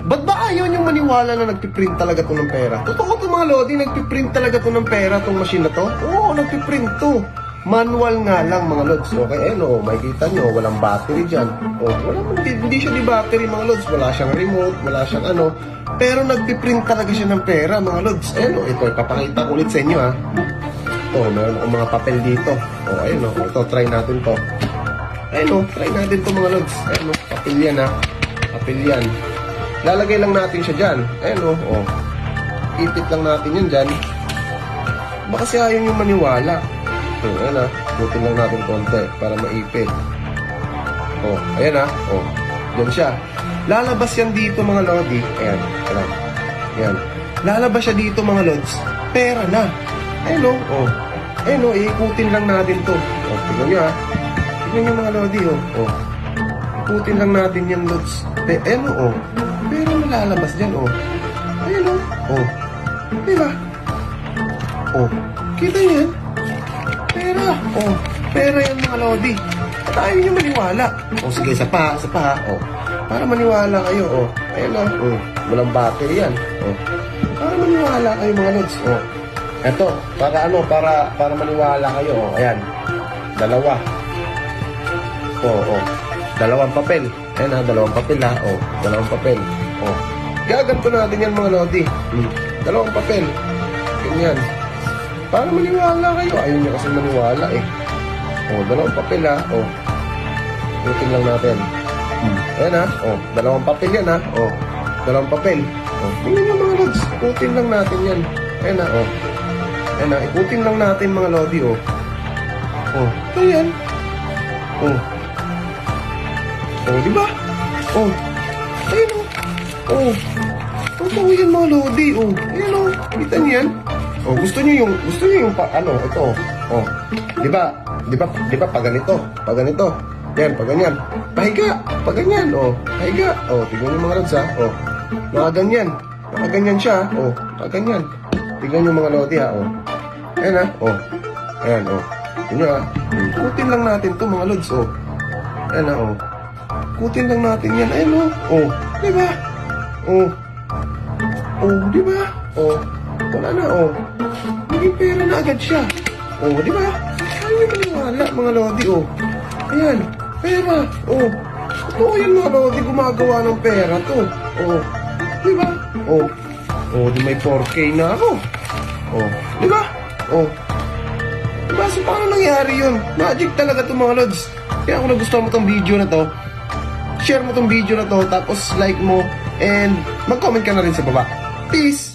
Ba't ba ayaw niyong maniwala na nagpiprint talaga to ng pera? Totoo to mga lodi, nagpiprint talaga to ng pera tong machine na to? Oo, nagpiprint to. Manual nga lang mga lods. Okay, makikita nyo, walang battery dyan. Hindi siya di battery mga lods. Wala siyang remote, wala siyang ano. Pero nagpiprint talaga siya ng pera mga lods. Ito, ipapakita ko ulit sa inyo ha. Meron akong mga papel dito. Ito, try natin to. Try natin to mga lods. Papel yan ha. Papel yan. Lalagay lang natin siya dyan. Ipit lang natin yan dyan. Baka kasi ayaw yung maniwala. Butin lang natin konti para maipit. Ayan ha. Yan siya. Lalabas yan dito mga lodi. Ayan. Lalabas siya dito mga lods. Pera na. Iikutin lang natin to. Tignan nyo ha. Tignan nyo mga lodi ikutin lang natin yan lods. Pero malalabas dyan Diba? Kita yan? Pera. Pera yan mga lodi. Tayo nyo maniwala. Sige, isa pa ha. Para maniwala kayo. Ayan walang battery yan. Para maniwala kayo mga lods. Eto, para maniwala kayo. Ayan. Dalawa. Dalawang papel. Ayan ha, dalawang papel ha. Dalawang papel. Gaganto natin yan mga lodi. Dalawang papel. Ganyan. Para maniwala kayo. Ayaw niya kasi maniwala dalawang papel ha. Putin lang natin. Ayan ha. Dalawang papel yan ha. Dalawang papel. Tingnan nyo mga lods. Putin lang natin yan. Ayan ha. Ayan ha. Ikutin lang natin mga lodi Ayan. Diba? Ayan totoo yan mga lodi. Ayan kita niyo yan? Gusto niyo yung ito. Diba pag ganito? Yan, pag ganyan. Pahiga, pag ganyan. Pahiga. Tignan niyo mga lods ha. Nakaganyan. Nakaganyan siya. Nakaganyan. Tignan niyo mga lodi ha. Ayan ha. Ayan tignan niyo ha. Kutin lang natin to mga lods Ayan ha. Kutin lang natin yan. Ayan diba? Diba? Wala na naging pera na agad siya. Diba? Ayaw yung maniwala mga lodi Ayan, pera. Totoo yan mga lodi, gumagawa ng pera to. Diba? Di may 4K na ako. Diba? Diba? So paano nangyari yun? Magic talaga to mga lods. Kaya kung nagustuhan mo tong video na to, share mo tong video na to, tapos like mo, and mag-comment ka na rin sa baba. Peace!